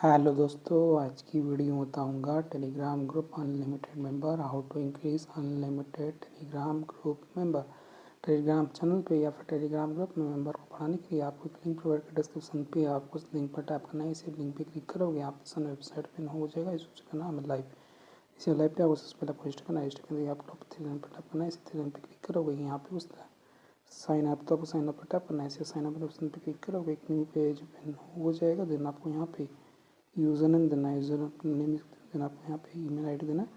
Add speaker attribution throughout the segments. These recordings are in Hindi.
Speaker 1: हेलो दोस्तों, आज की वीडियो बताऊंगा telegram group unlimited member, how to increase unlimited telegram group member. Telegram channel पे या फिर टेलीग्राम ग्रुप में मेंबर को बढ़ाने के लिए आपको एक लिंक प्रोवाइड कर डिस्क्रिप्शन पे आपको उस लिंक पर टैप करना है। इसी लिंक पे क्लिक करोगे आप वेबसाइट पे हो जाएगा। इस वेबसाइट का नाम है लाइव। इसी लाइव पे आपको सबसे पहले आपको रजिस्टर करना है। रजिस्टर करने के आप टॉप थ्री लाइन पर टैप करना है। इसी थ्री लाइन पर क्लिक करोगे यहाँ पे उस साइन अप, तो आपको साइन अप पर टैप करना है। इसे साइन अप ऑप्शन पे क्लिक करोगे एक न्यू पेज ओपन हो जाएगा। देन आपको यहाँ पे यूज़र नेम देना है। यूज़र नेम देना, आपको यहाँ पे ईमेल आईडी देना है।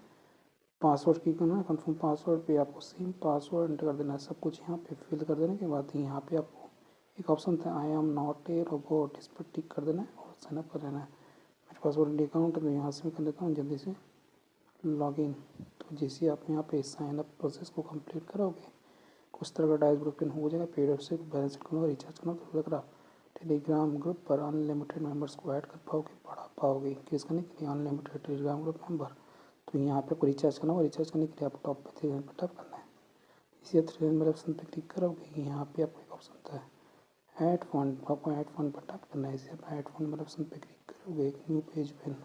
Speaker 1: पासवर्ड की करना है, कन्फर्म पासवर्ड पे आपको सेम पासवर्ड एंटर कर देना है। सब कुछ यहाँ पे फिल कर देने के बाद यहाँ पे आपको एक ऑप्शन था I am not a robot, इस पर टिक कर देना है और साइन अप कर लेना है। मेरे पास ऑलरेडी अकाउंट है तो यहाँ से मैं कर लेता हूँ जल्दी से लॉगिन। तो जैसे आप यहाँ पे साइन अप प्रोसेस को कंप्लीट करोगे कुछ तरह का डैशबोर्ड ओपन हो जाएगा। पेड वेबसाइट बैलेंस करना, रिचार्ज करना, तो अगर आप टेलीग्राम ग्रुप पर अनलिमिटेड मेंबर्स को ऐड कर पाओगे, बढ़ा पाओगे। इंक्रीज करने के लिए अनलिमिटेड टेलीग्राम ग्रुप मेंबर, तो यहाँ पे आपको रिचार्ज करना होगा। रिचार्ज करने के लिए आप टॉप पे थ्री लाइन पर टैप करना है। इसी थ्री लाइन वाले ऑप्शन पर क्लिक करोगे यहाँ पे आपको एक ऑप्शन होता है ऐड फंड, आपको ऐड फंड पर टैप करना है। इसे आप ऐड फंड वाले ऑप्शन पर क्लिक करोगे एक न्यू पेज ओपन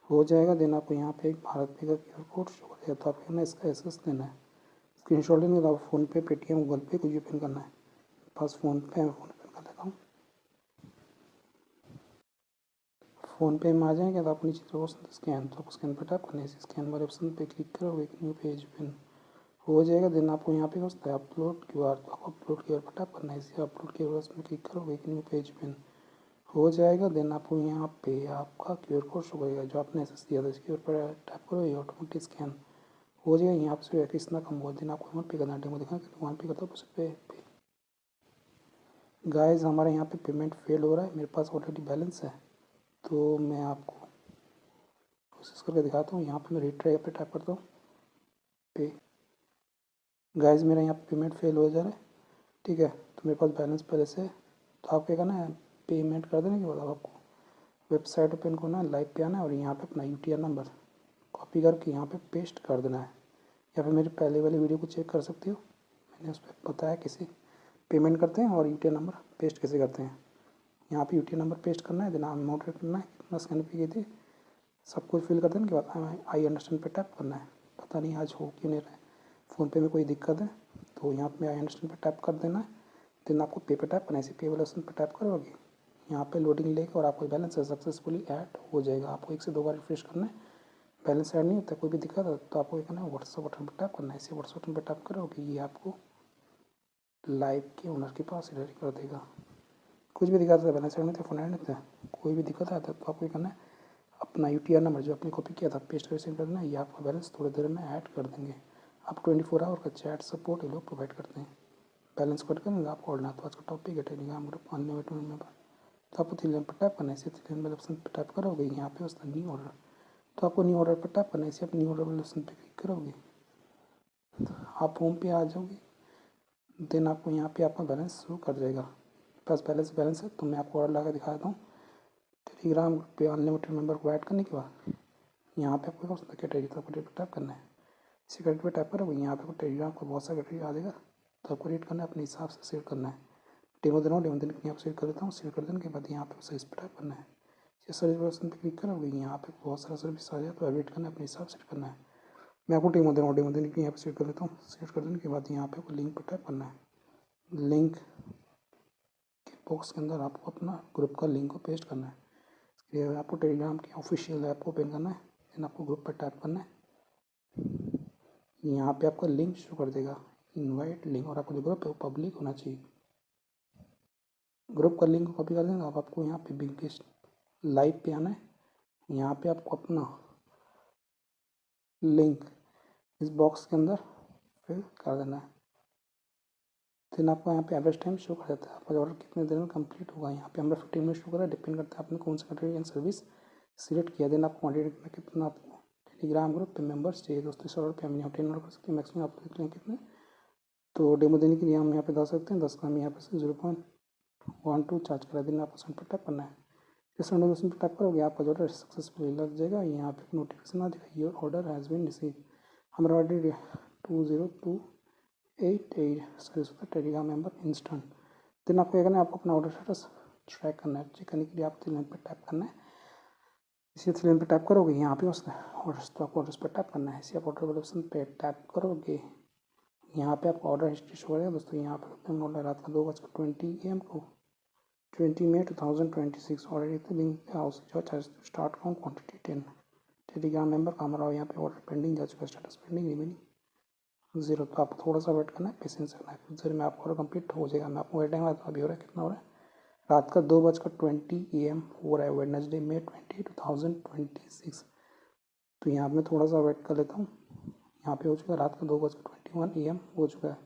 Speaker 1: हो जाएगा। देन आपको यहाँ पे एक भारत पे का QR कोड शो करेगा, तो आपको ना इसका एक्सेस देना है। स्क्रीनशॉट लेंगे तो आप फ़ोनपे, पेटीएम, गूगल पे कुछ भी पिन करना है। बस फ़ोनपे है, फ़ोन पे कर लेता हूँ। फ़ोनपे में आ जाएंगे तो आप नीचे जो ऑप्शन स्कैन, तो आपको स्कैन पर टैप करना है। इसी स्कैन वाले ऑप्शन पे क्लिक करोगे एक न्यू पेज ओपन हो जाएगा। देन आपको यहाँ पे होता है अपलोड QR, तो आपको अपलोड QR पर टैप करना है। इसी अपलोड QR उसमें क्लिक करोगे एक न्यू पेज ओपन हो जाएगा। देन आपको यहाँ पे आपका QR कोड शो करेगा जो आपने एक्सेस दिया था। इस QR पर टैप करो, ये ऑटोमेटिक स्कैन हो जाएगा। यहाँ पे कितना कम हुआ, देन आपको वहाँ पे करना है। डेमो दिखाना वहाँ पे करता हूँ उस पे गाइस हमारे यहाँ पे पेमेंट फेल हो रहा है। मेरे पास ऑलरेडी बैलेंस है तो मैं आपको कोशिश करके दिखाता हूँ। यहाँ पे मैं रिट्राई पे टैप करता हूँ पे। गाइस मेरा यहाँ पे पेमेंट फेल हो जा रहा है, ठीक है। तो मेरे पास बैलेंस पहले से, तो आप क्या करना है, पेमेंट कर देने के बाद आपको वेबसाइट ओपन करना है, लाइव पे आना है और यहाँ पे अपना UTR नंबर कॉपी करके यहाँ पे पेस्ट कर देना है। या फिर मेरी पहले वाली वीडियो को चेक कर सकते हो, मैंने उस पर बताया कैसे पेमेंट करते हैं और UTR नंबर पेस्ट कैसे करते हैं। यहाँ पे UTR नंबर पेस्ट करना है, देन अमाउंट करना है, कितना स्कैन पे किए थे, सब कुछ फिल कर देने के बाद आई अंडरस्टैंड पे टैप करना है। पता नहीं आज हो क्यों नहीं रहा है, फ़ोनपे में कोई दिक्कत है, तो यहाँ पे आई अंडरस्टैंड पे टैप कर देना है। देन आपको पे पे टैप करना है। इसी पे वाले ऑप्शन पे टैप करोगे यहाँ पे लोडिंग लेके और आपको बैलेंस सक्सेसफुली ऐड हो जाएगा। आपको 1 से 2 बार रिफ्रेश करना है। बैलेंस ऐड नहीं होता, कोई भी दिक्कत है तो आपको ये करना है, व्हाट्सअप बटन पर टैप करना है। इसी व्हाट्सअप बटन पर टैप करोगे ये आपको लाइव के ओनर के पास रेडी कर देगा। कुछ भी दिक्कत है, बैलेंस ऐड नहीं था, फोन ऐड नहीं था, कोई भी दिक्कत आता है तो आपको ये करना है, अपना UTR नंबर जो आपने कॉपी किया था पेस्ट करके सेंड कर देना है। ये आपका बैलेंस थोड़ी देर में ऐड कर देंगे। आप 24 आवर का चैट सपोर्ट ये लोग प्रोवाइड करते हैं। बैलेंस कट करेंगे आपको ऑर्डर। तो आज का टॉपिक है टेलीग्राम ग्रुप अनलिमिटेड मेंबर। तो आपको थ्री लाइन पर टैप करना है। इसे थ्री लाइन वाले ऑप्शन पर टैप करोगे यहाँ पे उसका न्यू ऑर्डर, तो आपको न्यू ऑर्डर पर टैप करना है। इसे आप न्यू ऑर्डर वाले ऑप्शन पर क्लिक करोगे आप होम पे आ जाओगे। देन आपको यहाँ पे आपका बैलेंस शो कर देगा। प्लस बैलेंस है तो मैं आपको ऑर्डर लगा दिखा देता हूँ। टेलीग्राम पे अनलिमिटेड मेंबर को ऐड करने के बाद यहाँ पे आपको कैटेगरी पर टैप करना है। इसी कैटेगरी पर टैप करोगे यहाँ पे आपको टेलीग्राम का बहुत सा कैटेगरी आ जाएगा, तो आपको रेट करना है, अपने हिसाब से सेव करना है। डेमो देना हो, डेमो देने के यहाँ पर सेव कर देता हूँ। सेव कर देने के बाद यहाँ पे सर्विस पर टैप करना है। ये सर्विस ऑप्शन पर क्लिक करोगे यहाँ पे बहुत सारा सर्विस आ जाए, तो वेट करना है, अपने हिसाब से करना है। मैं आपको डेमो दे रहा हूँ, डेमो देने के यहाँ पे सेव कर देता हूँ। सेव कर देने के बाद यहाँ पे आपको लिंक पर टैप करना है। लिंक के बॉक्स के अंदर आपको अपना ग्रुप का लिंक को पेस्ट करना है। इसके लिए आपको टेलीग्राम की ऑफिशियल ऐप को ओपन करना है। देन आपको ग्रुप पर टैप करना है। यहाँ पे आपका लिंक शो कर देगा, इनवाइट लिंक, और आपको जो ग्रुप है वो पब्लिक होना चाहिए। ग्रुप का लिंक कॉपी कर देंगे। अब आपको यहाँ पे बिगेस्ट लाइव पे आना है। यहाँ पे आपको अपना लिंक इस बॉक्स के अंदर फिल कर देना है। देन आपको यहाँ पे एवरेज टाइम शो कर देता है, आपका ऑर्डर कितने देर में कंप्लीट होगा। यहाँ पे हमारा 15 मिनट शो कर रहा है, डिपेंड करता है आपने कौन सा कैटेगरी एंड सर्विस सिलेक्ट किया। देन आपको क्वान्टिटी में कितना आपको टेलीग्राम ग्रुप पे मेंबर्स चाहिए, दोस्तों इस ऑर्डर पे हम यहाँ 10 ऑर्डर कर सकते हैं, मैक्सिमम आप देख लें कितने। तो डेमो देने के लिए हम यहाँ पे 10 सकते हैं, 10 का हम यहाँ पे 0.12 चार्ज करा। देन आपको सेंड पर टैप करना है। इस नोटिफिकेशन पर टैप करोगे आपका ऑर्डर सक्सेसफुली लग जाएगा। यहाँ पे नोटिफिकेशन आ जाएगा, your order has been receive. हमारा ऑर्डर 20288 सर्विस होता है टेलीग्राम मेंबर इंस्टेंट। देन आपको क्या करना है, आपको अपना ऑर्डर स्टेटस ट्रैक करना है। चेक करने के लिए आप 3 लाइन पर टैप करना है। इसी 3 लाइन पर टैप करोगे, यहाँ पे उसने ऑर्डर्स, तो आपको ऑर्डर्स पर टैप करना है। इसी आप ऑर्डर वाले ऑप्शन पे टैप करोगे, यहाँ पे आपको ऑर्डर हिस्ट्री शो करेगा दोस्तों। यहाँ पे ऑर्डर रात का 2:20 AM को 20 May 2026 ऑर्डर लिंक हाउस जो start count quantity 10 Telegram member का हमारा यहाँ पे ऑर्डर पेंडिंग जा चुका है, स्टेटस पेंडिंग रिमेनिंग 0। तो आपको थोड़ा सा वेट करना है, पेशेंस करना है, कुछ देर में आपका ऑर्डर कंप्लीट हो जाएगा। मैं आपको वेट टाइम अभी हो रहा है, कितना हो रहा है, रात का 2:20 AM हो रहा है, वेडनेसडे May 20 2026। तो यहाँ पे मैं थोड़ा सा वेट कर लेता हूँ। यहाँ पे हो चुका है रात का 2:21 AM हो चुका है।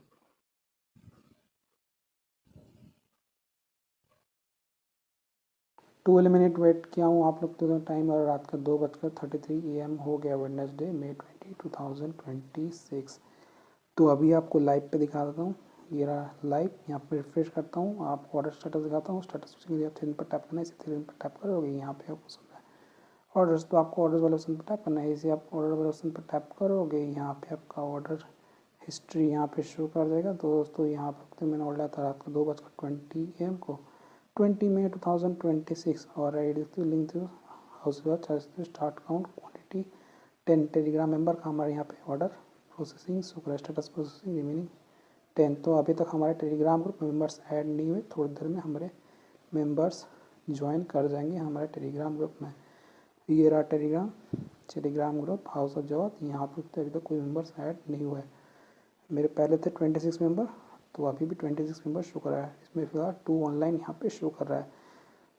Speaker 1: 12 मिनट वेट किया हूँ आप लोग तो टाइम, और रात का 2:33 AM हो गया, वेडनेसडे May 20 2026। तो अभी आपको लाइव पे दिखा देता हूँ, ये रहा लाइव। यहाँ पे रिफ्रेश करता हूँ, आपको ऑर्डर स्टेटस दिखाता हूँ। स्टेटस के लिए 3 पर टैप करना है, इसे 3 पर टैप करोगे, यहाँ पे आपको सुनना है ऑर्डर्स, तो आपको ऑर्डर वाले ऑप्शन पर टैप करना है। इसे आप ऑर्डर वाले ऑप्शन पर टैप करोगे, यहाँ पे आपका ऑर्डर हिस्ट्री यहाँ पे शो कर जाएगा। तो दोस्तों यहाँ पे मैंने ऑर्डर था रात को 2:20 AM को 20 May 2026 और link through house start count quantity 10 Telegram member का हमारे यहाँ पे order processing show status processing remaining 10। तो अभी तक हमारे टेलीग्राम ग्रुप मेंबर्स ऐड नहीं हुए, थोड़ी देर में हमारे मेंबर्स ज्वाइन कर जाएंगे हमारे टेलीग्राम ग्रुप में। ये रहा टेलीग्राम ग्रुप हाउस ऑफ जवाब। यहाँ पर अभी तक कोई मेंबर्स ऐड नहीं हुआ है। मेरे पहले थे 26 मेंबर, तो अभी भी 26 मेंबर शो कर रहा है। इसमें फिलहाल 2 ऑनलाइन यहाँ पे शो कर रहा है।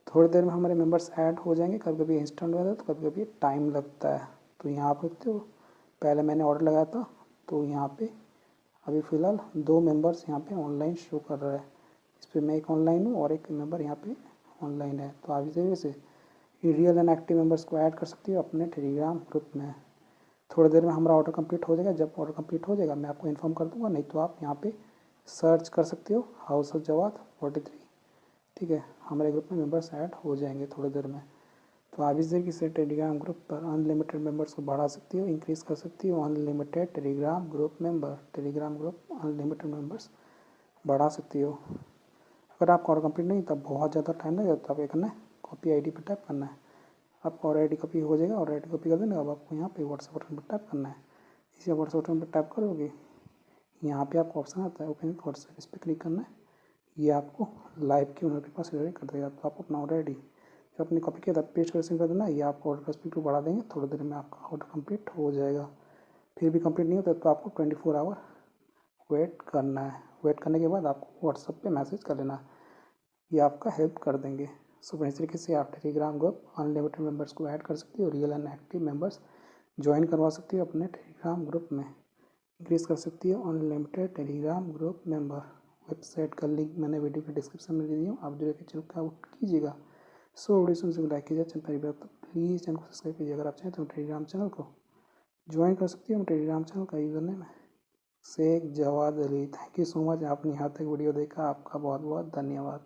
Speaker 1: थोड़ी देर में हमारे मेंबर्स ऐड हो जाएंगे। कभी कभी इंस्टेंट हो जाता है, तो कभी कभी टाइम लगता है। तो यहाँ पे तो पहले मैंने ऑर्डर लगाया था, तो यहाँ पे अभी फ़िलहाल 2 मेंबर्स यहाँ पे ऑनलाइन शो कर रहा है। इस पर मैं एक ऑनलाइन हूँ और एक मेंबर यहाँ पे ऑनलाइन है। तो आप इस तरीके से रियल एंड एक्टिव मेंबर्स को ऐड कर सकती हो अपने टेलीग्राम ग्रुप में। थोड़ी देर में हमारा ऑर्डर कंप्लीट हो जाएगा। जब ऑर्डर कंप्लीट हो जाएगा मैं आपको इन्फॉर्म कर दूंगा, नहीं तो आप यहाँ पे सर्च कर सकते हो हाउस ऑफ जवाद 43। ठीक है, हमारे ग्रुप में मेंबर्स ऐड हो जाएंगे थोड़ी देर में। तो आप इस तरीके से टेलीग्राम ग्रुप पर अनलिमिटेड मेंबर्स को बढ़ा सकती हो, इंक्रीज़ कर सकती हो। Unlimited telegram group member, Telegram group unlimited members बढ़ा सकती हो। अगर आपका ऑर्डर कंप्लीट नहीं तब बहुत ज़्यादा टाइम लगेगा, तो आप क्या करना है, कॉपी आईडी पर टैप करना है। आपका ऑर्डर आईडी कॉपी हो जाएगा, ऑर्डर आईडी कॉपी कर देना। अब आपको यहाँ पे व्हाट्सएप बटन पर टैप करना है। इसी व्हाट्सएप बटन पर टैप करोगे, यहाँ पे आपको ऑप्शन आता है ओपन व्हाट्सएप, इस पर क्लिक करना है। ये आपको लाइव के ओनर के पास रिडायरेक्ट कर देगा। तो आप अपना ऑर्डर आईडी जो आपने कॉपी किया था पेस्ट कर सेंड कर देना। ये आपको ऑर्डर का स्पीड को बढ़ा देंगे, थोड़ी देर में आपका ऑर्डर कंप्लीट हो जाएगा। फिर भी कंप्लीट नहीं होता तो आपको 24 आवर वेट करना है। वेट करने के बाद आपको व्हाट्सएप पे मैसेज कर लेना, ये आपका हेल्प कर देंगे। सो इस तरीके से आप टेलीग्राम ग्रुप अनलिमिटेड मेंबर्स को ऐड कर सकती हो, real and active members join करवा सकती हो अपने टेलीग्राम ग्रुप में, इंक्रीज़ कर सकती हो unlimited telegram group member. Website का लिंक मैंने वीडियो के डिस्क्रिप्शन में दे दी हूँ, आप जो है चैनल का आउट कीजिएगा। सो वीडियो सुनने को लाइक कीजिए, चैनल पहली बार तो प्लीज़ चैनल को सब्सक्राइब कीजिए। अगर आप चाहें तो टेलीग्राम चैनल को ज्वाइन कर सकती हो। टेलीग्राम चैनल का यूज़र नेम है Shaikh Jawad Ali. Thank you so much, आपने यहाँ तक वीडियो देखा, आपका बहुत बहुत धन्यवाद।